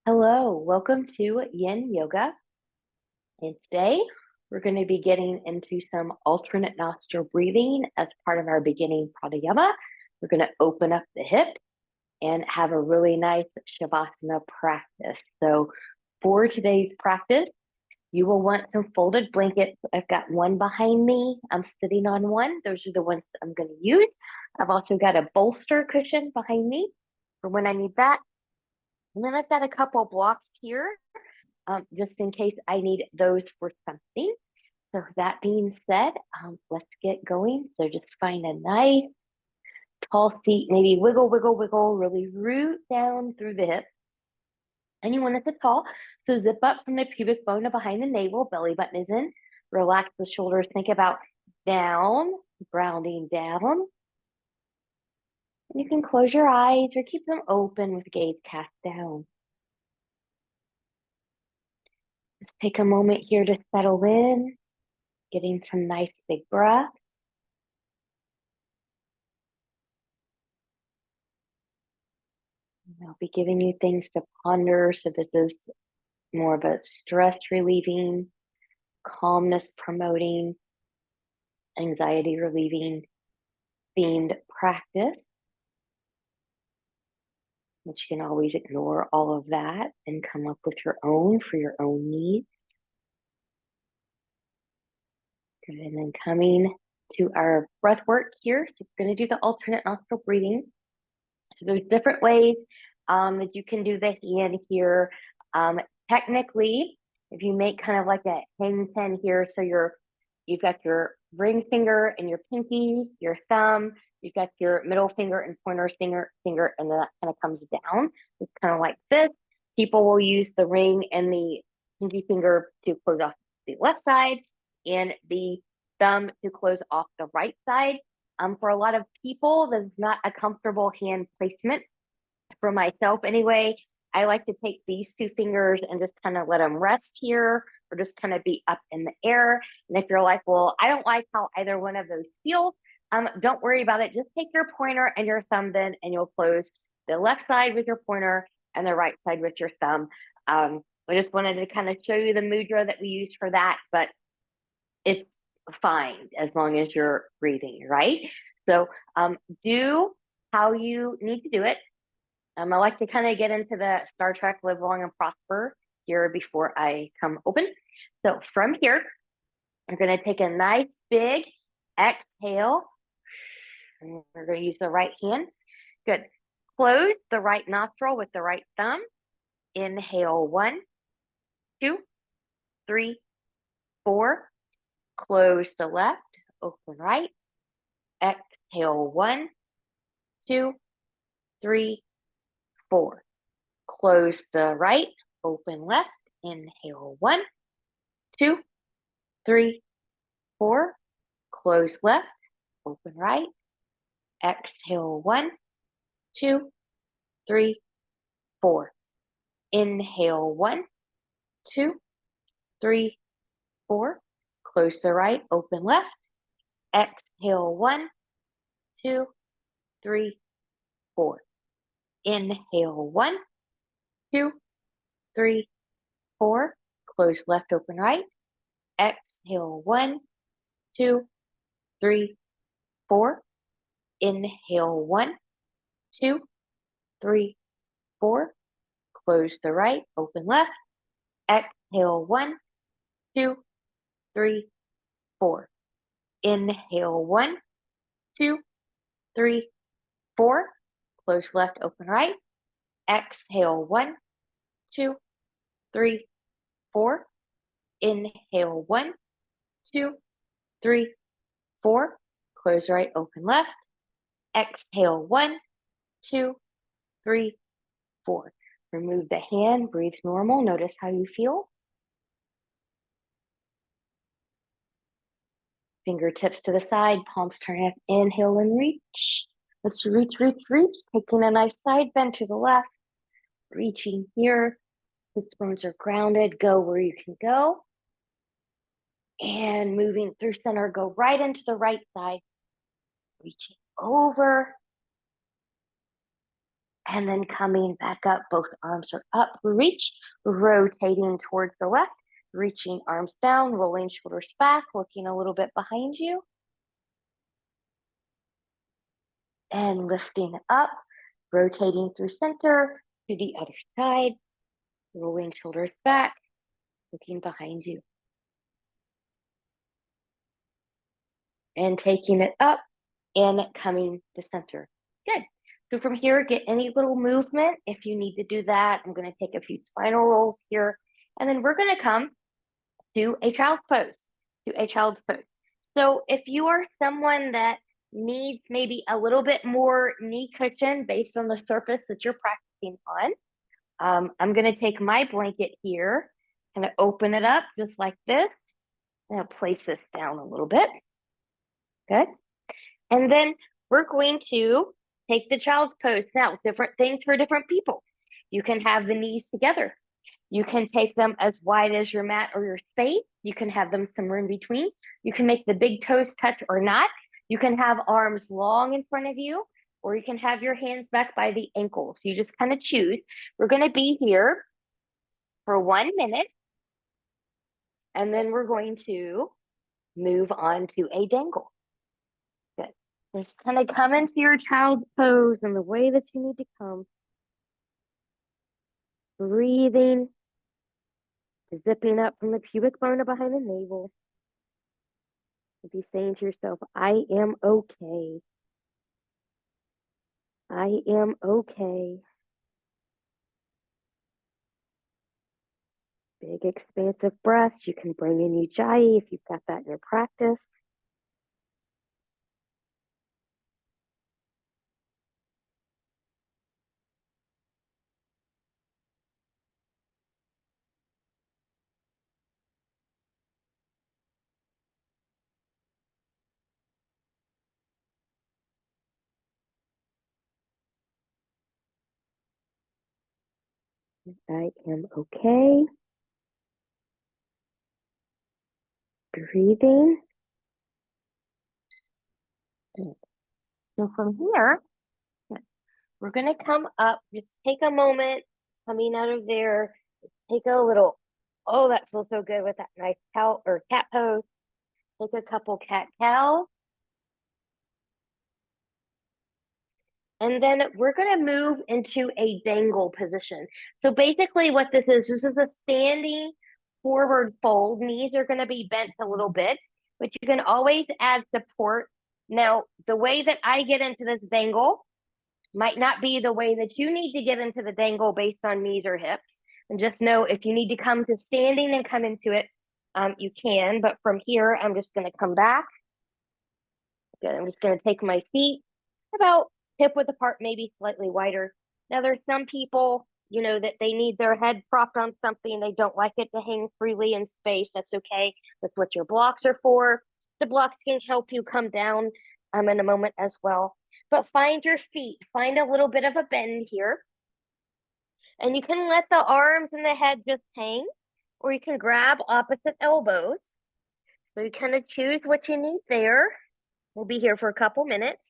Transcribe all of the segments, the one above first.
Hello, welcome to Yin Yoga. And today we're going to be getting into some alternate nostril breathing as part of our beginning pranayama. We're going to open up the hips and have a really nice Shavasana practice. So, for today's practice, you will want some folded blankets. I've got one behind me. I'm sitting on one. Those are the ones I'm going to use. I've also got a bolster cushion behind me for when I need that. And then I've got a couple blocks here just in case I need those for something. So that being said, let's get going. So just find a nice tall seat, maybe wiggle, wiggle, wiggle, really root down through the hips. Anyone that's tall, so zip up from the pubic bone to behind the navel, belly button is in. Relax the shoulders, think about down, grounding down. And you can close your eyes or keep them open with gaze cast down. Just take a moment here to settle in, getting some nice big breath. I'll be giving you things to ponder. So this is more of a stress relieving, calmness promoting, anxiety relieving themed practice. But you can always ignore all of that and come up with your own for your own needs. Good. And then coming to our breath work here. So we're going to do the alternate nostril breathing. So there's different ways that you can do the hand here. Technically, if you make kind of like a hang ten here, so you've got your ring finger and your pinky, your thumb, you've got your middle finger and pointer finger, and then that kind of comes down. It's kind of like this. People will use the ring and the pinky finger to close off the left side and the thumb to close off the right side. For a lot of people, that's not a comfortable hand placement. For myself, anyway, I like to take these two fingers and just kind of let them rest here or just kind of be up in the air. And if you're like, well, I don't like how either one of those feels, don't worry about it. Just take your pointer and your thumb then, and you'll close the left side with your pointer and the right side with your thumb. I just wanted to kind of show you the mudra that we use for that, but it's fine as long as you're breathing, right? So do how you need to do it. I like to kind of get into the Star Trek Live Long and Prosper here before I come open. So from here, you're going to take a nice big exhale. And we're going to use the right hand. Good. Close the right nostril with the right thumb. Inhale, 1, 2, 3, 4. Close the left, open right. Exhale, 1, 2, 3, 4. Close the right, open left. Inhale, 1, 2, 3, 4. Close left, open right. Exhale, 1, 2, 3, 4. Inhale, 1, 2, 3, 4. Close the right, open left. Exhale, 1, 2, 3, 4. Inhale, 1, 2, 3, 4. Close left, open right. Exhale, 1, 2, 3, 4. Inhale, 1, 2, 3, 4. Close the right, open left. Exhale, 1, 2, 3, 4. Inhale, 1, 2, 3, 4. Close left, open right. Exhale, 1, 2, 3, 4. Inhale, 1, 2, 3, 4. Close right, open left. Exhale, 1, 2, 3, 4. Remove the hand, breathe normal. Notice how you feel. Fingertips to the side, palms turn up. Inhale and reach. Let's reach, reach, reach. Taking a nice side bend to the left. Reaching here. The bones are grounded. Go where you can go. And moving through center, go right into the right side. Reaching over. And then coming back up, both arms are up, reach, rotating towards the left, reaching arms down, rolling shoulders back, looking a little bit behind you, and lifting up, rotating through center to the other side, rolling shoulders back, looking behind you, and taking it up and coming to center. Good. So from here, get any little movement if you need to do that. I'm going to take a few spinal rolls here, and then we're going to come to a child's pose, to a child's pose. So if you are someone that needs maybe a little bit more knee cushion based on the surface that you're practicing on, I'm going to take my blanket here, kind of open it up just like this. I'm going to place this down a little bit. Good. And then we're going to take the child's pose. Now, different things for different people. You can have the knees together. You can take them as wide as your mat or your space. You can have them somewhere in between. You can make the big toes touch or not. You can have arms long in front of you, or you can have your hands back by the ankles. You just kind of choose. We're going to be here for 1 minute, and then we're going to move on to a dangle. Good. Just kind of come into your child's pose in the way that you need to come. Breathing, zipping up from the pubic bone behind the navel. Be saying to yourself, I am okay. I am okay. Big expansive breaths. You can bring in Ujjayi if you've got that in your practice. I am okay. Breathing. So from here, we're going to come up. Just take a moment coming out of there. Take a little, oh, that feels so good with that nice cow or cat pose. Take a couple cat cows. And then we're going to move into a dangle position. So basically what this is a standing forward fold. Knees are going to be bent a little bit, but you can always add support. Now, the way that I get into this dangle might not be the way that you need to get into the dangle based on knees or hips. And just know if you need to come to standing and come into it, you can. But from here, I'm just going to come back. Good. I'm just going to take my feet about hip width apart, maybe slightly wider. Now, there's some people, that they need their head propped on something. They don't like it to hang freely in space. That's okay. That's what your blocks are for. The blocks can help you come down in a moment as well. But find your feet. Find a little bit of a bend here. And you can let the arms and the head just hang, or you can grab opposite elbows. So you kind of choose what you need there. We'll be here for a couple minutes.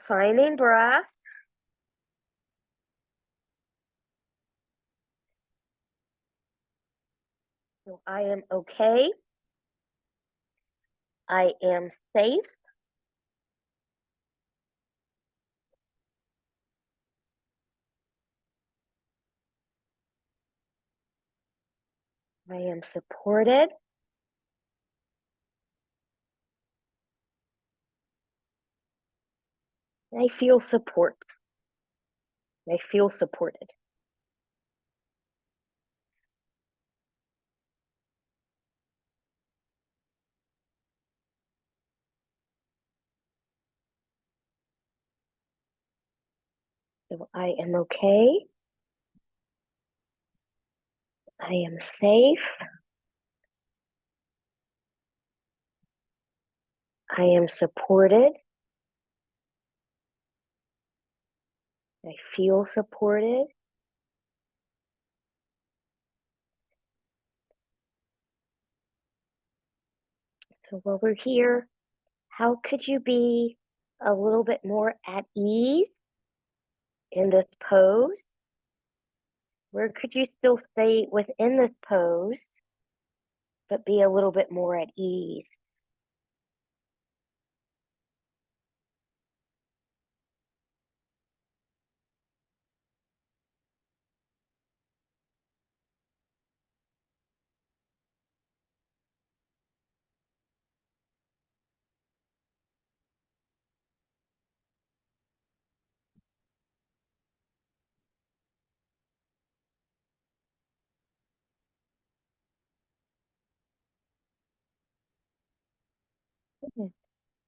Finding breath. So I am okay. I am safe. I am supported. I feel support. I feel supported. So I am okay. I am safe. I am supported. I feel supported. So while we're here, how could you be a little bit more at ease in this pose? Where could you still stay within this pose, but be a little bit more at ease?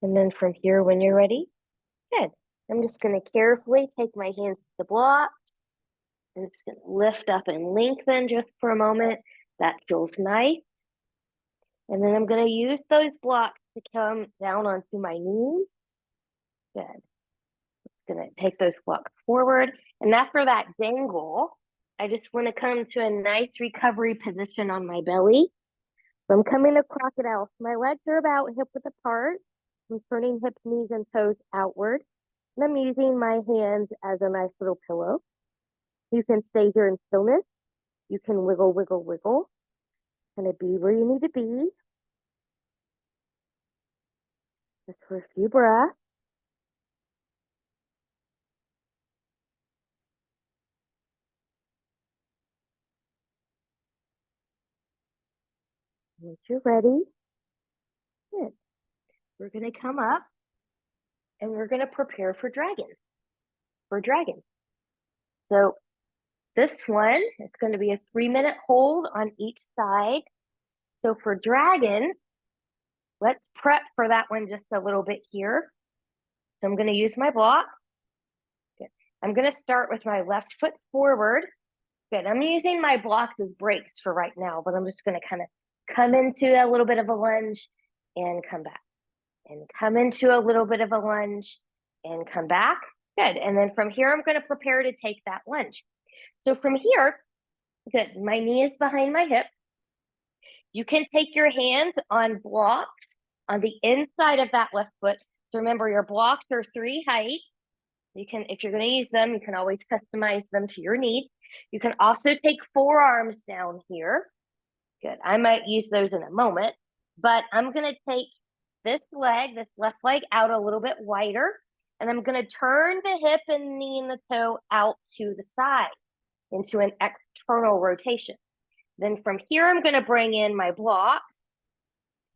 And then from here, when you're ready, good. I'm just going to carefully take my hands to the block. And it's going to lift up and lengthen just for a moment. That feels nice. And then I'm going to use those blocks to come down onto my knees. Good. It's going to take those blocks forward. And after that dangle, I just want to come to a nice recovery position on my belly. So I'm coming to crocodile. My legs are about hip width apart. I'm turning hips, knees, and toes outward. And I'm using my hands as a nice little pillow. You can stay here in stillness. You can wiggle, wiggle, wiggle. Kind of be where you need to be. Just for a few breaths. Once you're ready, good. We're going to come up and we're going to prepare for dragon. So this one, it's going to be a 3-minute hold on each side. So for dragon, let's prep for that one just a little bit here. So I'm going to use my block. Good. I'm going to start with my left foot forward. Good. I'm using my blocks as brakes for right now, but I'm just going to kind of come into a little bit of a lunge and come back. And come into a little bit of a lunge and come back. Good. And then from here, I'm going to prepare to take that lunge. So from here, good. My knee is behind my hip. You can take your hands on blocks on the inside of that left foot. So remember, your blocks are 3 height. You can, if you're going to use them, you can always customize them to your needs. You can also take forearms down here. Good. I might use those in a moment, but I'm going to take this leg, this left leg out a little bit wider, and I'm going to turn the hip and knee and the toe out to the side into an external rotation. Then from here, I'm going to bring in my blocks.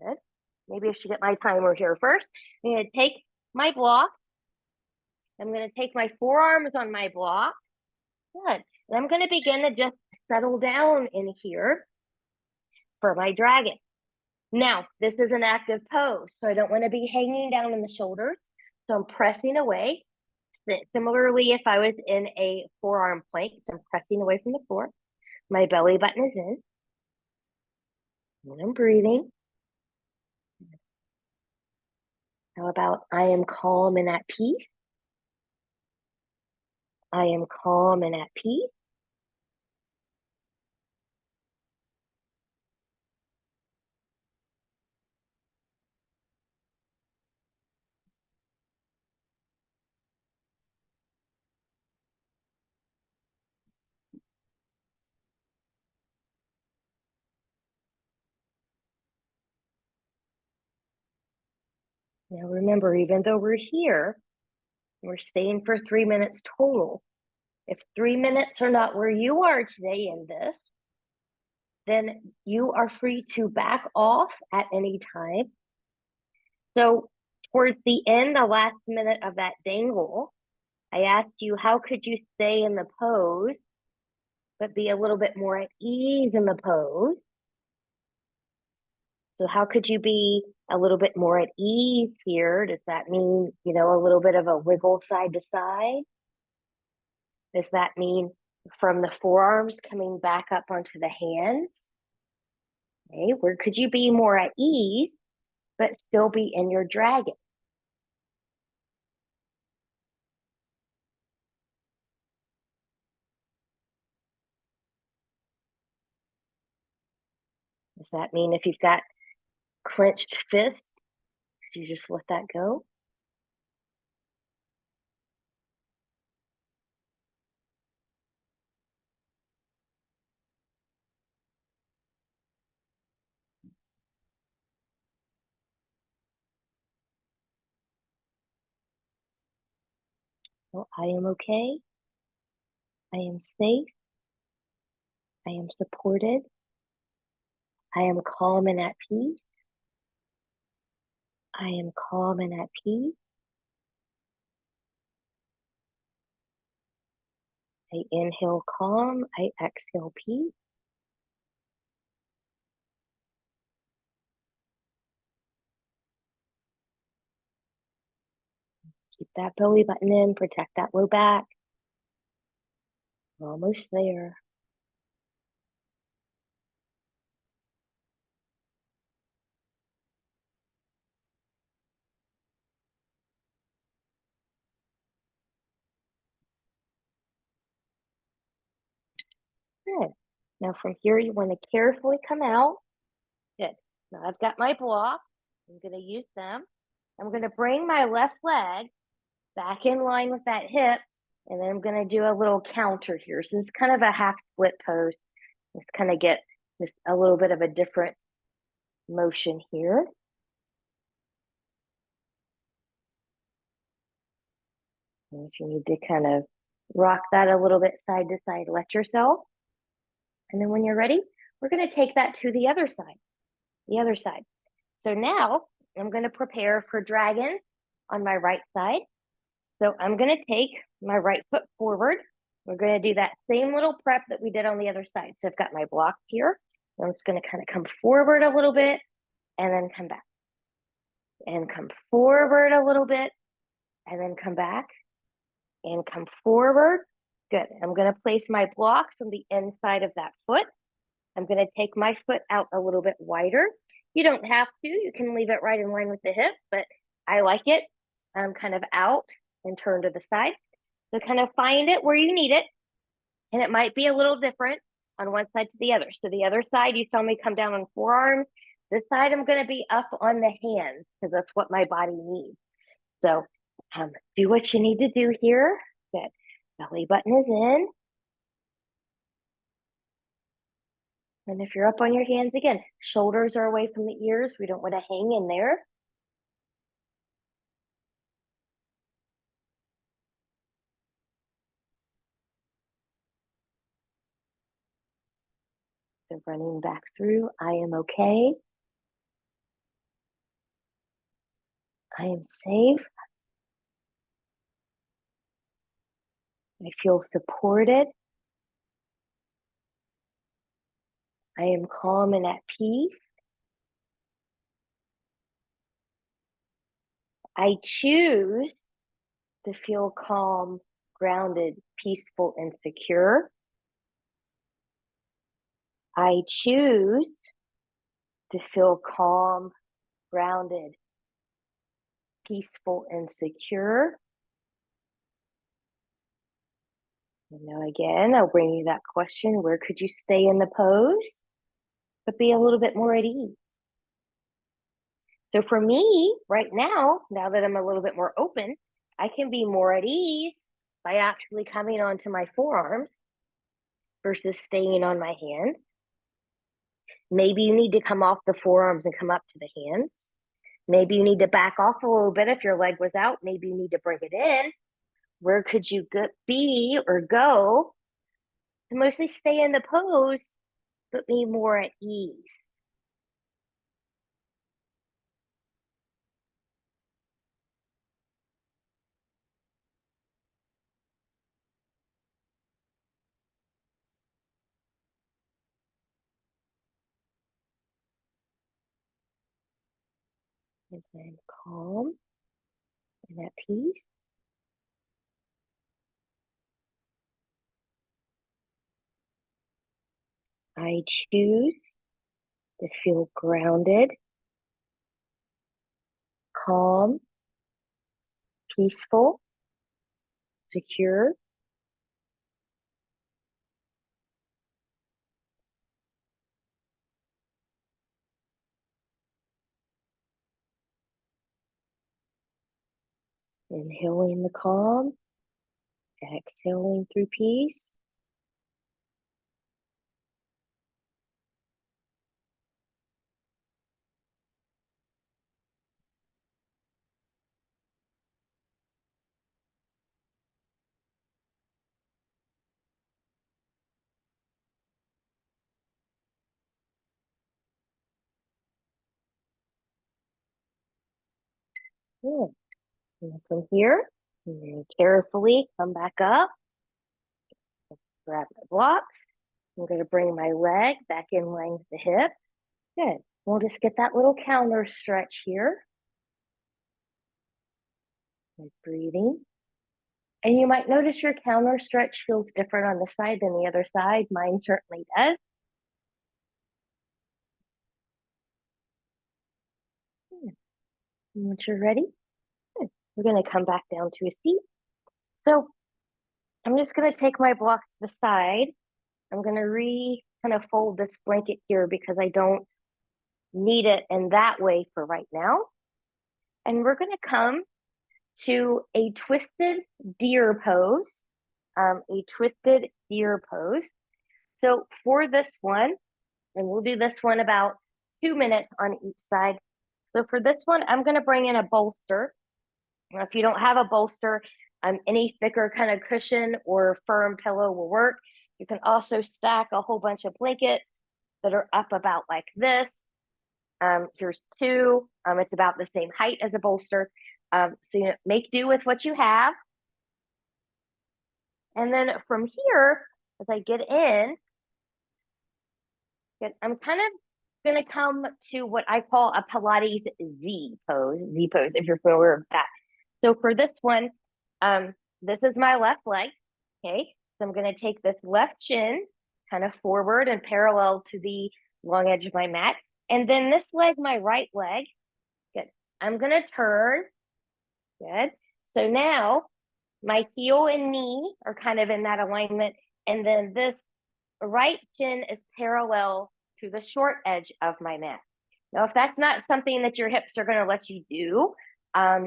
Good. Maybe I should get my timer here first. I'm going to take my blocks. I'm going to take my forearms on my block. Good. And I'm going to begin to just settle down in here for my dragon. Now, this is an active pose, so I don't want to be hanging down in the shoulders. So I'm pressing away. Similarly, if I was in a forearm plank, so I'm pressing away from the floor. My belly button is in. And I'm breathing. How about I am calm and at peace? I am calm and at peace. Now remember, even though we're here, we're staying for 3 minutes total. If 3 minutes are not where you are today in this, then you are free to back off at any time. So towards the end, the last minute of that dangle, I asked you, how could you stay in the pose, but be a little bit more at ease in the pose? So how could you be a little bit more at ease here? Does that mean, a little bit of a wiggle side to side? Does that mean from the forearms coming back up onto the hands? Okay, where could you be more at ease, but still be in your dragon? Does that mean if you've got clenched fists, you just let that go? So I am okay. I am safe. I am supported. I am calm and at peace. I am calm and at peace. I inhale calm. I exhale peace. Keep that belly button in. Protect that low back. We're almost there. Good. Now from here, you want to carefully come out. Good. Now I've got my blocks. I'm going to use them. I'm going to bring my left leg back in line with that hip. And then I'm going to do a little counter here. So it's kind of a half split pose. Let's kind of get just a little bit of a different motion here. And if you need to kind of rock that a little bit side to side, let yourself. And then when you're ready, we're going to take that to the other side. The other side. So now I'm going to prepare for dragon on my right side. So I'm going to take my right foot forward. We're going to do that same little prep that we did on the other side. So I've got my blocks here. I'm just going to kind of come forward a little bit and then come back. And come forward a little bit and then come back and come forward. Good. I'm going to place my blocks on the inside of that foot. I'm going to take my foot out a little bit wider. You don't have to. You can leave it right in line with the hip, but I like it. I'm kind of out and turn to the side. So kind of find it where you need it. And it might be a little different on one side to the other. So the other side, you saw me come down on forearms. This side, I'm going to be up on the hands because that's what my body needs. So do what you need to do here. Good. Belly button is in. And if you're up on your hands again, shoulders are away from the ears. We don't want to hang in there. So running back through, I am okay. I am safe. I feel supported. I am calm and at peace. I choose to feel calm, grounded, peaceful, and secure. I choose to feel calm, grounded, peaceful, and secure. And now again, I'll bring you that question, where could you stay in the pose, but be a little bit more at ease? So for me, right now that I'm a little bit more open, I can be more at ease by actually coming onto my forearms versus staying on my hands. Maybe you need to come off the forearms and come up to the hands. Maybe you need to back off a little bit if your leg was out. Maybe you need to bring it in. Where could you be or go to mostly stay in the pose, but be more at ease? And then calm and at peace. I choose to feel grounded, calm, peaceful, secure. Inhaling the calm, exhaling through peace. Good. And from here, I'm going to carefully come back up, grab the blocks. I'm going to bring my leg back in line with the hip. Good. We'll just get that little counter stretch here. And breathing. And you might notice your counter stretch feels different on this side than the other side. Mine certainly does. Good. And once you're ready, good. We're going to come back down to a seat. So I'm just going to take my blocks to the side. I'm going to kind of fold this blanket here because I don't need it in that way for right now. And we're going to come to a twisted deer pose, a twisted deer pose. So for this one, and we'll do this one about 2 minutes on each side. So for this one, I'm going to bring in a bolster. Now, if you don't have a bolster, any thicker kind of cushion or firm pillow will work. You can also stack a whole bunch of blankets that are up about like this. Here's two. It's about the same height as a bolster. So make do with what you have. And then from here, as I get in, I'm kind of going to come to what I call a Pilates Z pose, if you're familiar with that. So for this one, this is my left leg. Okay. So I'm going to take this left shin kind of forward and parallel to the long edge of my mat. And then this leg, my right leg. Good. I'm going to turn. Good. So now my heel and knee are kind of in that alignment. And then this right shin is parallel to the short edge of my mat. Now, if that's not something that your hips are going to let you do,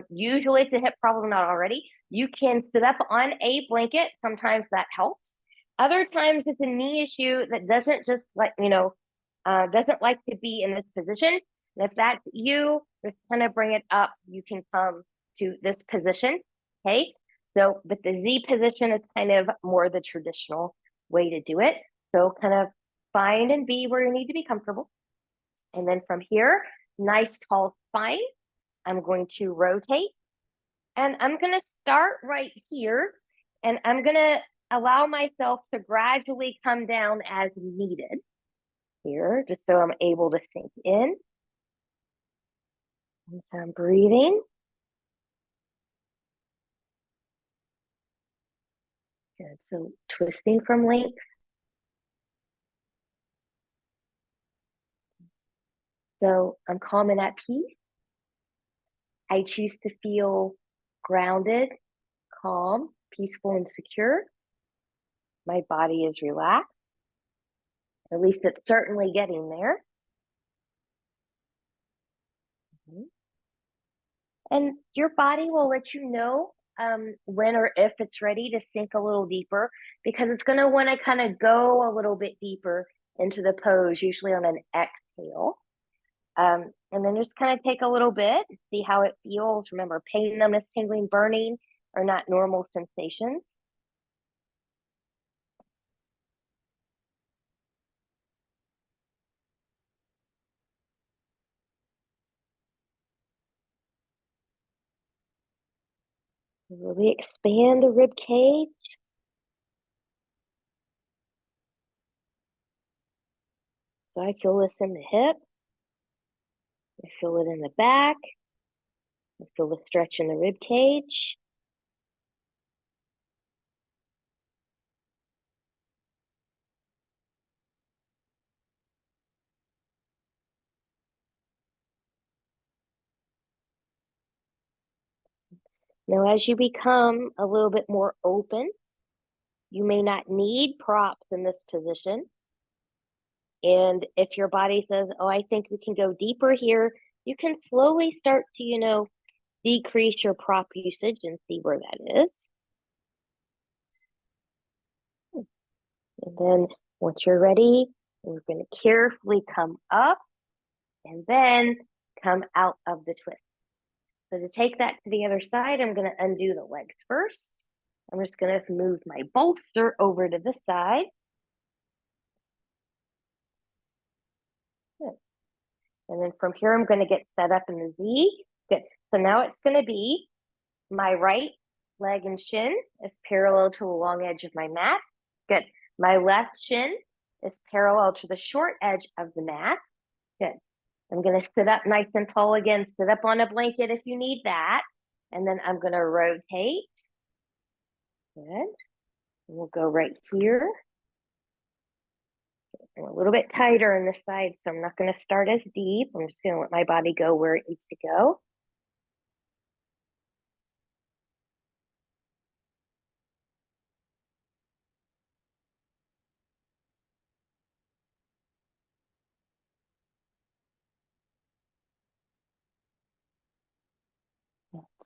usually it's a hip problem, not already, you can sit up on a blanket. Sometimes that helps. Other times it's a knee issue that doesn't just doesn't like to be in this position. And if that's you, just kind of bring it up. You can come to this position. Okay. So, but the Z position is kind of more the traditional way to do it. So kind of find and be where you need to be comfortable. And then from here, nice tall spine. I'm going to rotate and I'm going to start right here and I'm going to allow myself to gradually come down as needed here, just so I'm able to sink in. And so I'm breathing. Good. So twisting from length. So I'm calm and at peace. I choose to feel grounded, calm, peaceful, and secure. My body is relaxed. At least it's certainly getting there. And your body will let you know when or if it's ready to sink a little deeper because it's going to want to kind of go a little bit deeper into the pose, usually on an exhale. And then just kind of take a little bit, see how it feels. Remember, pain, numbness, tingling, burning are not normal sensations. Really expand the rib cage. So I feel this in the hip. I feel it in the back. I feel the stretch in the rib cage. Now, as you become a little bit more open, you may not need props in this position. And if your body says, oh, I think we can go deeper here, you can slowly start to, decrease your prop usage and see where that is. And then once you're ready, we're going to carefully come up and then come out of the twist. So to take that to the other side, I'm going to undo the legs first. I'm just going to move my bolster over to this side. Good. And then from here, I'm going to get set up in the Z. Good. So now it's going to be my right leg and shin is parallel to the long edge of my mat. Good. My left shin is parallel to the short edge of the mat. Good. I'm going to sit up nice and tall again. Sit up on a blanket if you need that. And then I'm going to rotate. Good. And we'll go right here. And a little bit tighter on this side, so I'm not going to start as deep. I'm just going to let my body go where it needs to go.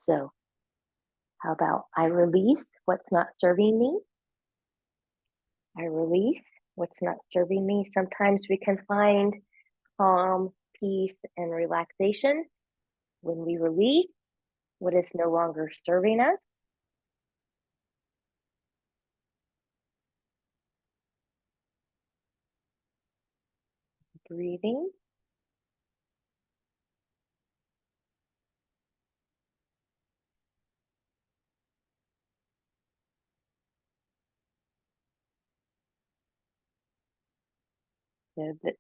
So how about I release what's not serving me? I release what's not serving me. Sometimes we can find calm, peace, and relaxation when we release what is no longer serving us. Breathing.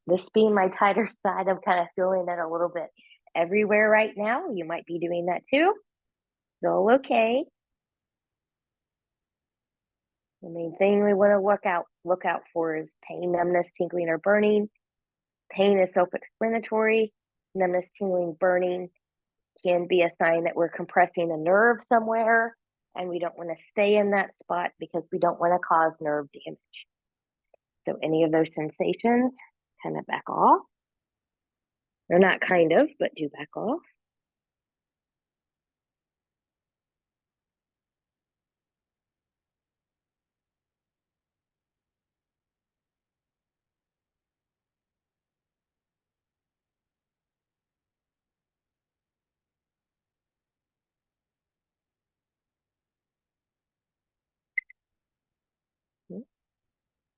This being my tighter side, I'm kind of feeling it a little bit everywhere right now. You might be doing that too. It's all okay. The main thing we want to look out for is pain, numbness, tingling, or burning. Pain is self-explanatory. Numbness, tingling, burning can be a sign that we're compressing a nerve somewhere, and we don't want to stay in that spot because we don't want to cause nerve damage. So any of those sensations, kind of back off. Or not kind of, but do back off.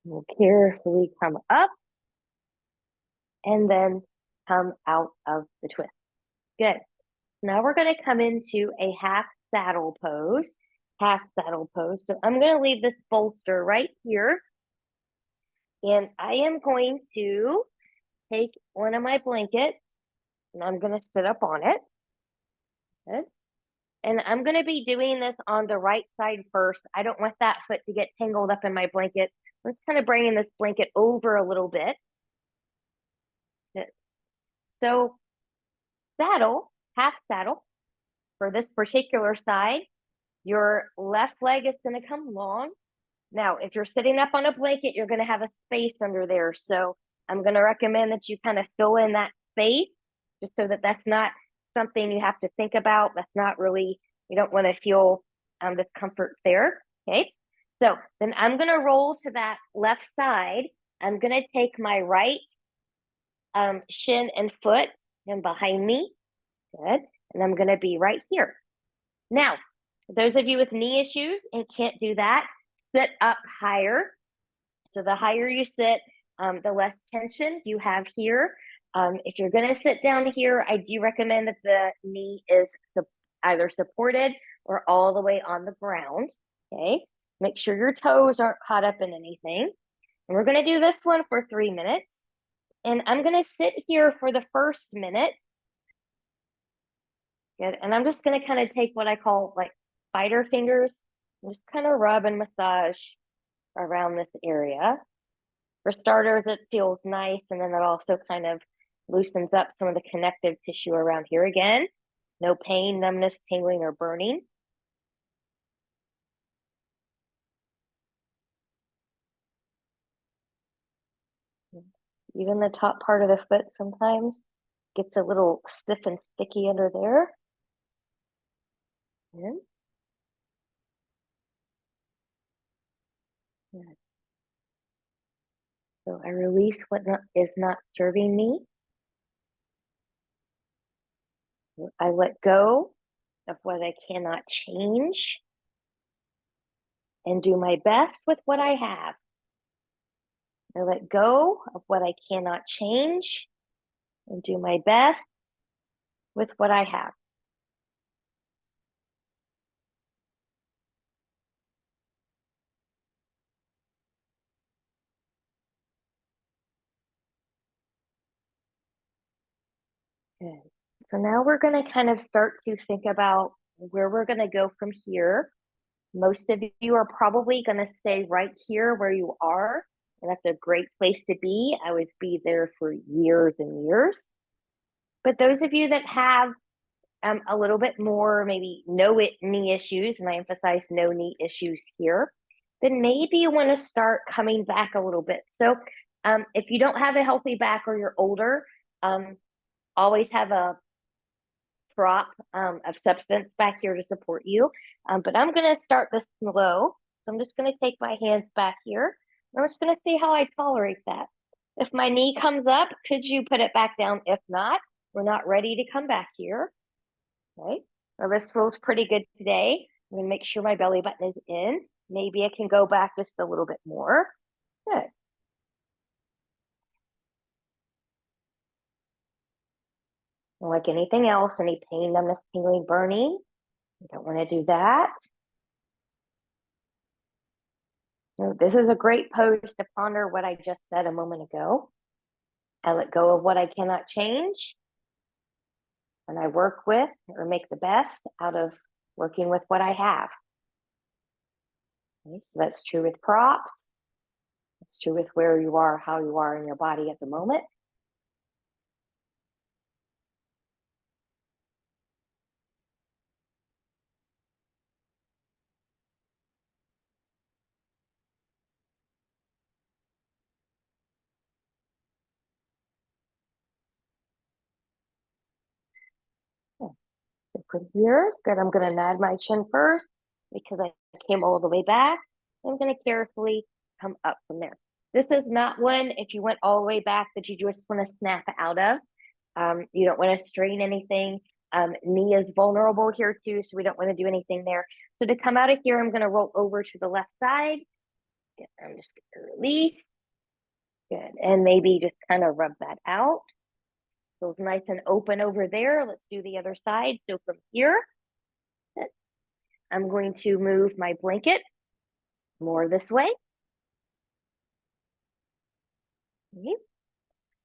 We'll carefully come up and then come out of the twist. Good. Now we're going to come into a half saddle pose. Half saddle pose. So I'm going to leave this bolster right here. And I am going to take one of my blankets and I'm going to sit up on it. Good. And I'm going to be doing this on the right side first. I don't want that foot to get tangled up in my blanket. I'm just kind of bringing this blanket over a little bit. Good. So saddle, half saddle for this particular side. Your left leg is going to come long. Now, if you're sitting up on a blanket, you're going to have a space under there. So I'm going to recommend that you kind of fill in that space just so that that's not something you have to think about. That's not really, you don't want to feel discomfort there. Okay. So then I'm going to roll to that left side. I'm going to take my right shin and foot and behind me. Good. And I'm going to be right here. Now, those of you with knee issues and can't do that, sit up higher. So the higher you sit, the less tension you have here. If you're going to sit down here, I do recommend that the knee is either supported or all the way on the ground. Okay. Make sure your toes aren't caught up in anything. And we're going to do this one for 3 minutes. And I'm going to sit here for the first minute. Good. And I'm just going to kind of take what I call like spider fingers and just kind of rub and massage around this area. For starters, it feels nice, and then it also kind of loosens up some of the connective tissue around here again. No pain, numbness, tingling, or burning. Even the top part of the foot sometimes gets a little stiff and sticky under there. And so I release what is not serving me. I let go of what I cannot change and do my best with what I have. I let go of what I cannot change and do my best with what I have. Good. So now we're going to kind of start to think about where we're going to go from here. Most of you are probably going to stay right here where you are. And that's a great place to be. I would be there for years and years. But those of you that have a little bit more, maybe no knee issues, and I emphasize no knee issues here, then maybe you want to start coming back a little bit. So if you don't have a healthy back or you're older, always have a prop of substance back here to support you. But I'm going to start this slow. So I'm just going to take my hands back here. I'm just going to see how I tolerate that. If my knee comes up, could you put it back down? If not, we're not ready to come back here. Okay. Well, this feels pretty good today. I'm going to make sure my belly button is in. Maybe I can go back just a little bit more. Good. Like anything else, any pain, numbness, tingling, burning, you don't want to do that. This is a great pose to ponder what I just said a moment ago. I let go of what I cannot change, and I work with or make the best out of working with what I have. Okay, so that's true with props. It's true with where you are, how you are in your body at the moment. So from here, good. I'm going to nod my chin first because I came all the way back. I'm going to carefully come up from there. This is not one, if you went all the way back, that you just want to snap out of. You don't want to strain anything. Knee is vulnerable here too, so we don't want to do anything there. So to come out of here, I'm going to roll over to the left side. Good. I'm just going to release. Good. And maybe just kind of rub that out. Feels nice and open over there. Let's do the other side. So from here, I'm going to move my blanket more this way. Okay.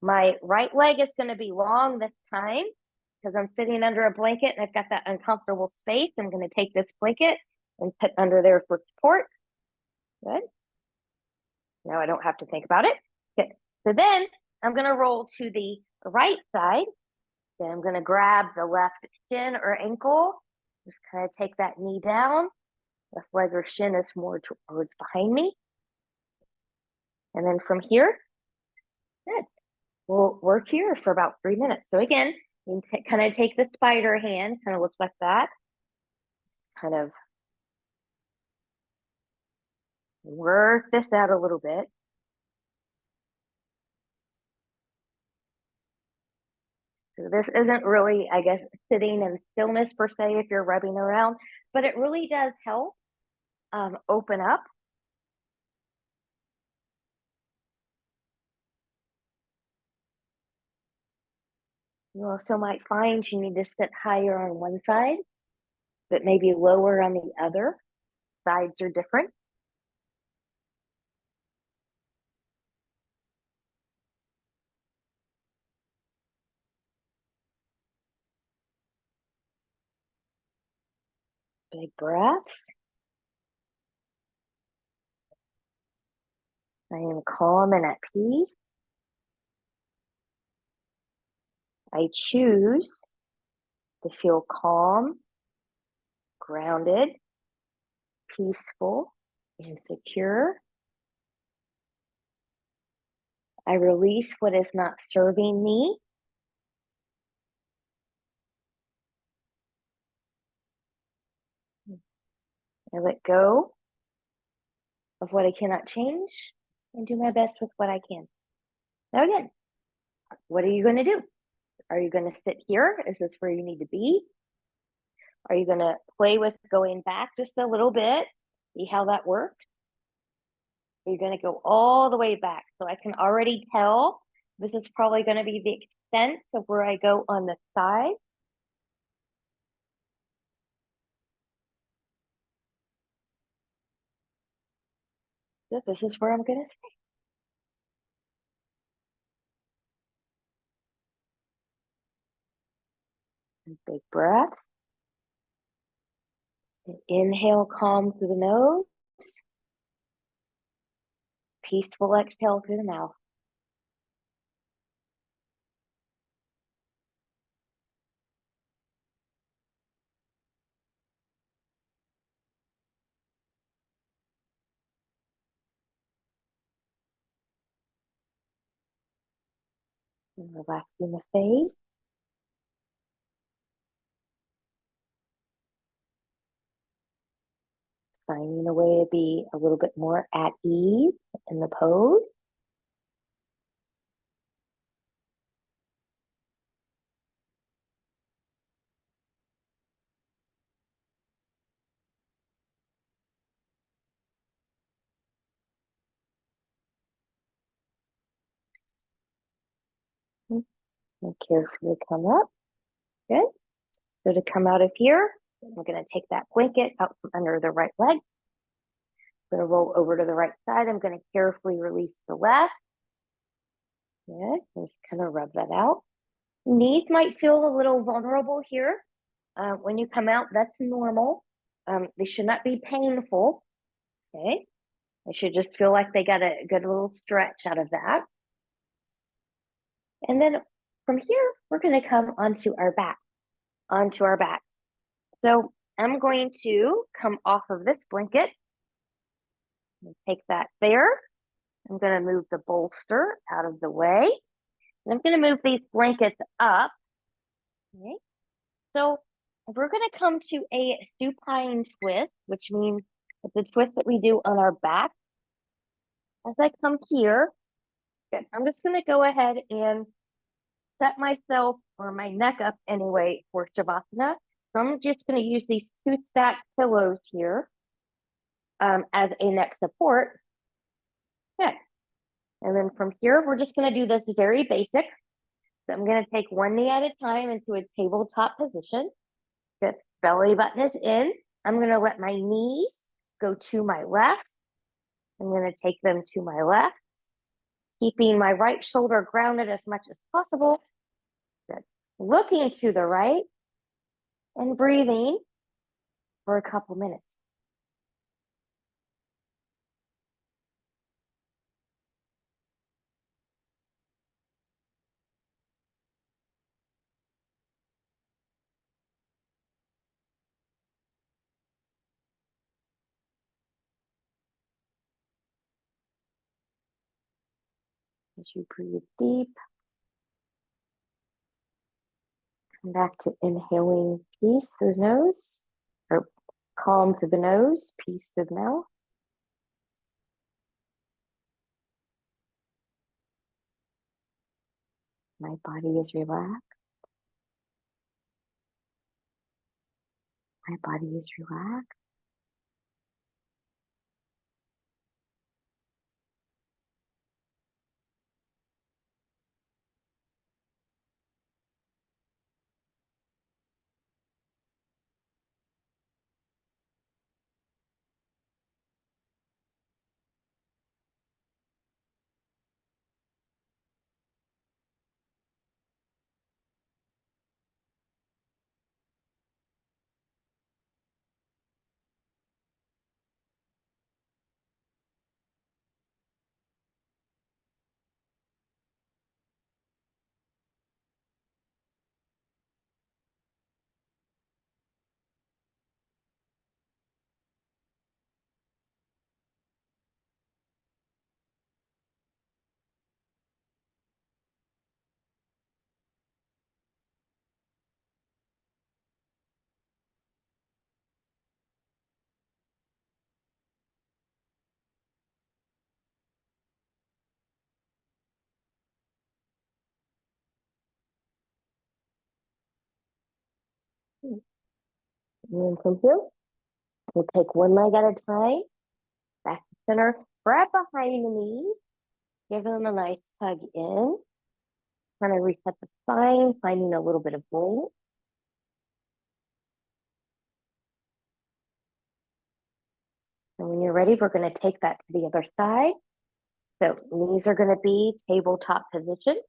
My right leg is going to be long this time because I'm sitting under a blanket and I've got that uncomfortable space. I'm going to take this blanket and put under there for support. Good. Now I don't have to think about it. Good. So then I'm going to roll to the right side. Then I'm going to grab the left shin or ankle. Just kind of take that knee down. Left leg or shin is more towards behind me. And then from here, good. We'll work here for about 3 minutes. So again, you can kind of take the spider hand, kind of looks like that. Kind of work this out a little bit. So this isn't really, I guess, sitting in stillness per se if you're rubbing around, but it really does help open up. You also might find you need to sit higher on one side, but maybe lower on the other. Sides are different. Big breaths. I am calm and at peace. I choose to feel calm, grounded, peaceful, and secure. I release what is not serving me. I let go of what I cannot change and do my best with what I can. Now, again, what are you going to do? Are you going to sit here? Is this where you need to be? Are you going to play with going back just a little bit? See how that works? Are you going to go all the way back? So I can already tell this is probably going to be the extent of where I go on the side. So this is where I'm going to stay. So, Big breath. Inhale, calm through the nose. Peaceful exhale through the mouth. And relaxing the face. Finding a way to be a little bit more at ease in the pose. And carefully come up. Good. So to come out of here, I'm going to take that blanket out from under the right leg. I'm going to roll over to the right side. I'm going to carefully release the left. Good. Just kind of rub that out. Knees might feel a little vulnerable here. When you come out, that's normal. They should not be painful. Okay. They should just feel like they got a good little stretch out of that. And then from here, we're going to come onto our back. So I'm going to come off of this blanket and take that there. I'm going to move the bolster out of the way. And I'm going to move these blankets up. Okay. So we're going to come to a supine twist, which means it's a twist that we do on our back. As I come here, good. I'm just going to go ahead and set myself or my neck up anyway for Shavasana. So I'm just going to use these two stacked pillows here as a neck support. Okay. And then from here, we're just going to do this very basic. So I'm going to take one knee at a time into a tabletop position. Good. Belly button is in. I'm going to let my knees go to my left. I'm going to take them to my left, keeping my right shoulder grounded as much as possible. Good. Looking to the right and breathing for a couple minutes. As you breathe deep, come back to inhaling peace through the nose, or calm through the nose, peace through the mouth. My body is relaxed. My body is relaxed. And then from here, we'll take one leg at a time, back to center, grab behind the knees, give them a nice tug in, kind of reset the spine, finding a little bit of length. And when you're ready, we're going to take that to the other side. So knees are going to be tabletop position,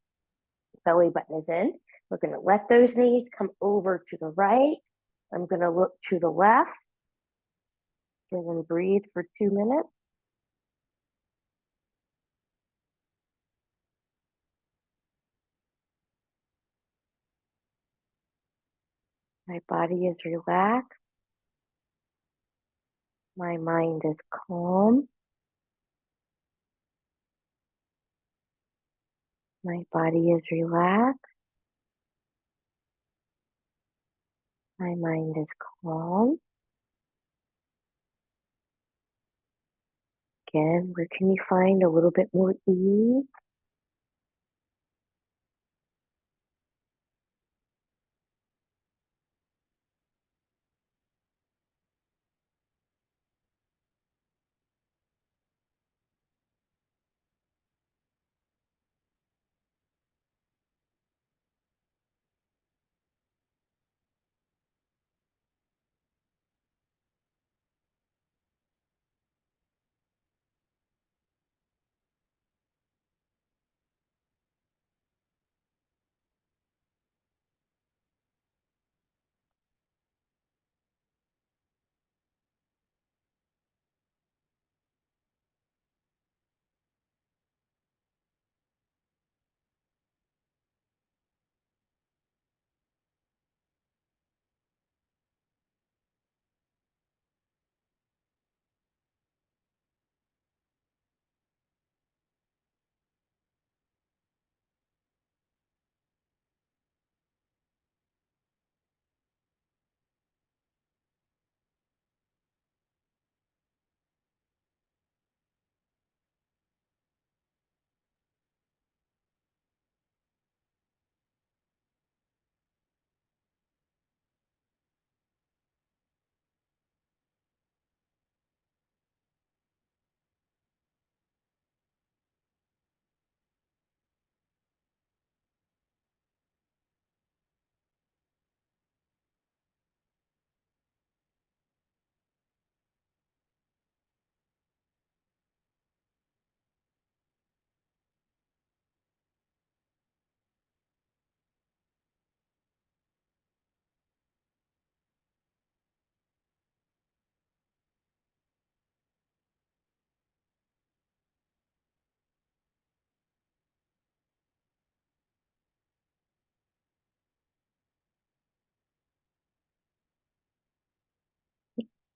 belly button is in. We're going to let those knees come over to the right. I'm going to look to the left and then breathe for 2 minutes. My body is relaxed. My mind is calm. My body is relaxed. My mind is calm. Again, where can you find a little bit more ease?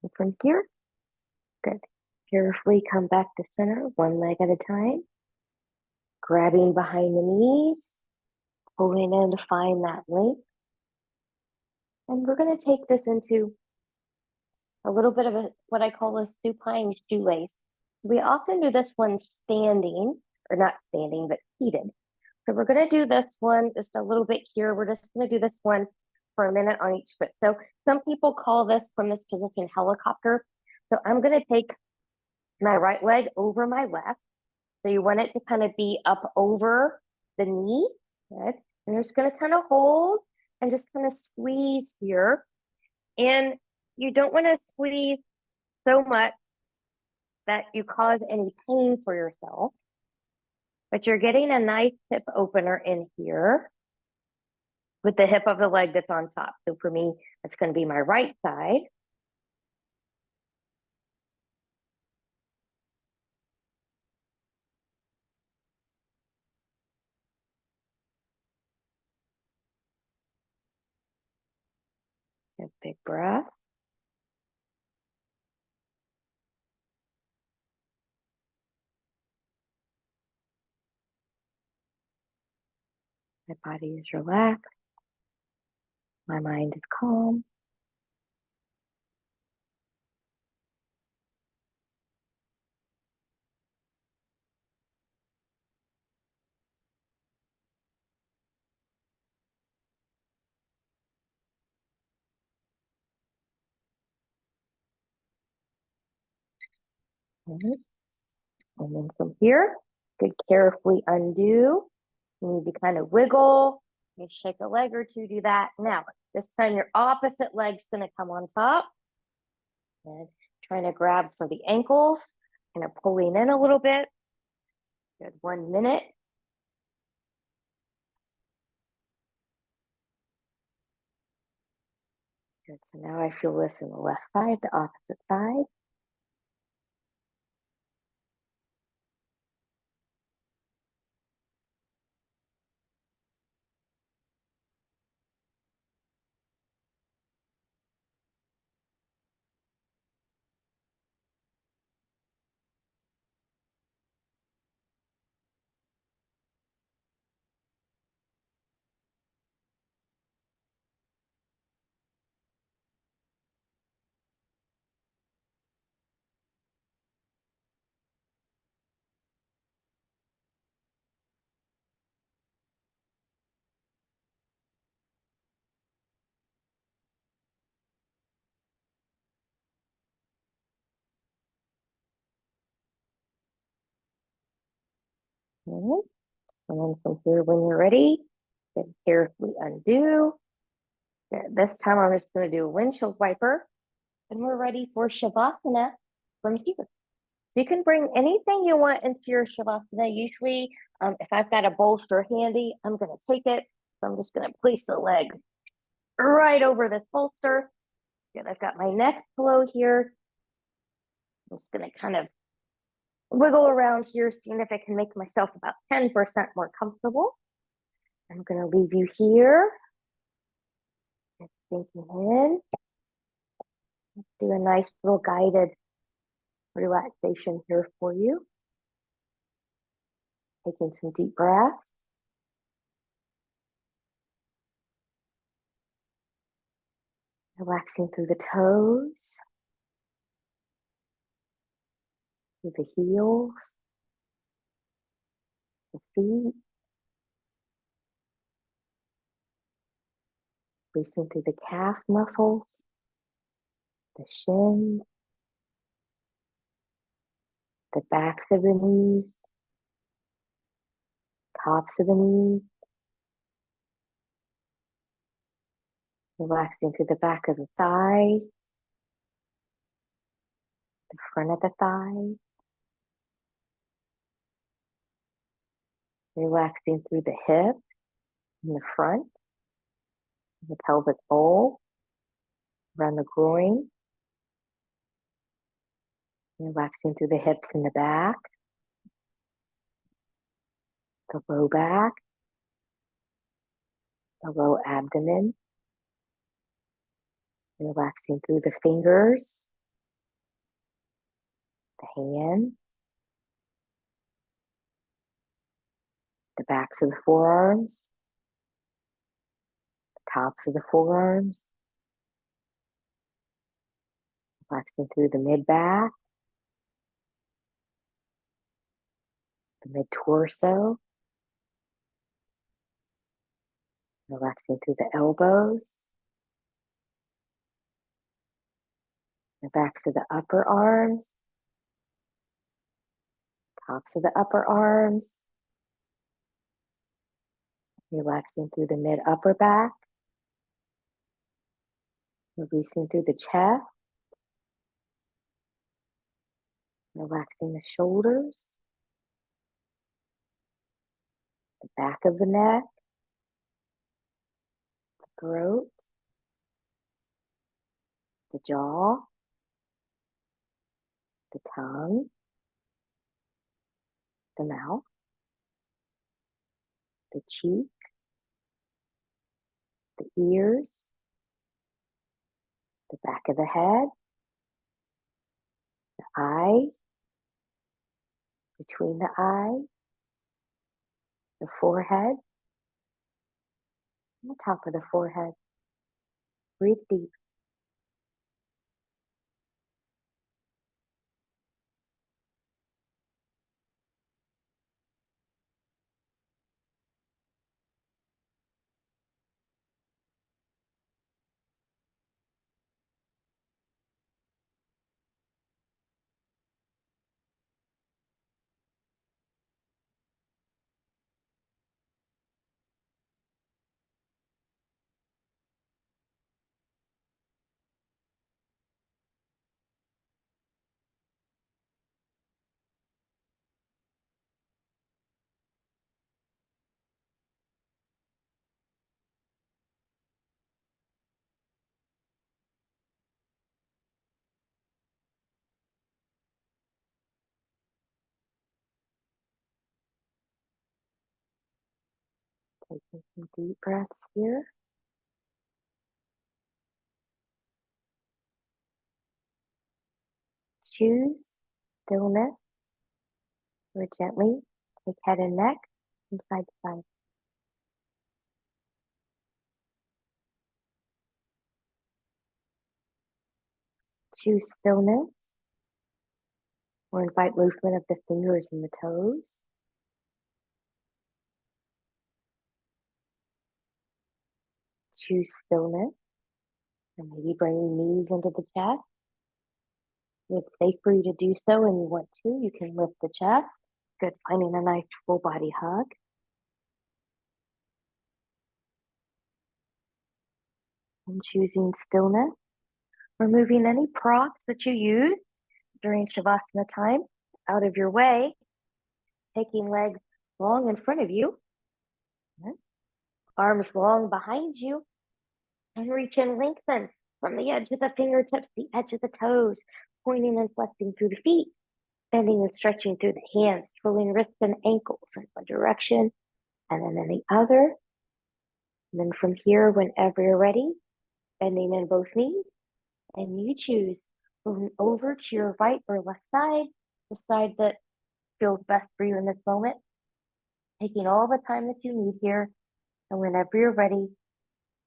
And from here, good. Carefully come back to center, one leg at a time. Grabbing behind the knees, pulling in to find that length. And we're going to take this into a little bit of what I call a supine shoelace. We often do this one standing, or not standing, but seated. So we're going to do this one just a little bit here. We're just going to do this one for a minute on each foot. So some people call this from this position helicopter. So I'm going to take my right leg over my left. So you want it to kind of be up over the knee. Good. And you're just going to kind of hold and just kind of squeeze here. And you don't want to squeeze so much that you cause any pain for yourself, but you're getting a nice hip opener in here with the hip of the leg that's on top. So for me, it's going to be my right side. A big breath. My body is relaxed. My mind is calm. And then from here, good, carefully undo. You need to kind of wiggle. You shake a leg or two, do that. Now, this time your opposite leg's going to come on top. And trying to grab for the ankles, kind of pulling in a little bit. Good, 1 minute. Good. So now I feel this in the left side, the opposite side. Okay. And then from here, when you're ready, then carefully undo. Good. This time I'm just going to do a windshield wiper, and we're ready for Shavasana from here. So you can bring anything you want into your Shavasana. Usually, if I've got a bolster handy, I'm going to take it. So I'm just going to place the leg right over this bolster. Good. I've got my neck pillow here. I'm just going to kind of wiggle around here, seeing if I can make myself about 10% more comfortable. I'm going to leave you here. Just sinking in. Let's do a nice little guided relaxation here for you. Taking some deep breaths. Relaxing through the toes, through the heels, the feet. Releasing through the calf muscles, the shins, the backs of the knees, tops of the knees. Relaxing through the back of the thighs, the front of the thighs. Relaxing through the hips in the front, the pelvic bowl, around the groin. Relaxing through the hips in the back, the low back, the low abdomen. Relaxing through the fingers, the hands, the backs of the forearms, the tops of the forearms. Relaxing through the mid-back, the mid-torso. Relaxing through the elbows, the backs of the upper arms, tops of the upper arms. Relaxing through the mid-upper back. Releasing through the chest. Relaxing the shoulders, the back of the neck, the throat, the jaw, the tongue, the mouth, the cheek, the ears, the back of the head, the eyes, between the eyes, the forehead, and the top of the forehead. Breathe deep. Taking some deep breaths here. Choose stillness or gently take head and neck from side to side. Choose stillness or invite movement of the fingers and the toes. Choose stillness and maybe bringing knees into the chest. If it's safe for you to do so and you want to, you can lift the chest. Good, finding a nice full body hug. And choosing stillness, removing any props that you use during Shavasana time out of your way, taking legs long in front of you, arms long behind you, and reach and lengthen from the edge of the fingertips, the edge of the toes, pointing and flexing through the feet, bending and stretching through the hands, twirling wrists and ankles in one direction and then in the other. And then from here, whenever you're ready, bending in both knees, and you choose moving over to your right or left side, the side that feels best for you in this moment, taking all the time that you need here. And whenever you're ready,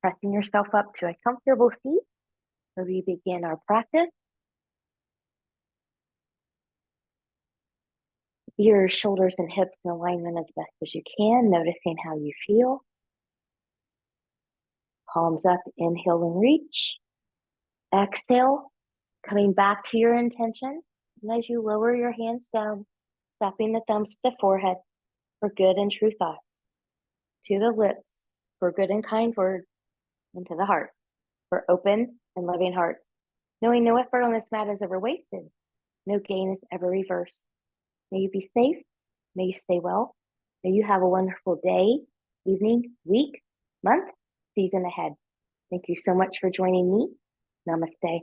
pressing yourself up to a comfortable seat where we begin our practice. Your shoulders and hips in alignment as best as you can, noticing how you feel. Palms up, inhale and reach. Exhale, coming back to your intention. And as you lower your hands down, stopping the thumbs to the forehead for good and true thoughts, to the lips for good and kind words, and to the heart for open and loving hearts. Knowing no effort on this mat is ever wasted, no gain is ever reversed. May you be safe, may you stay well, may you have a wonderful day, evening, week, month, season ahead. Thank you so much for joining me. Namaste.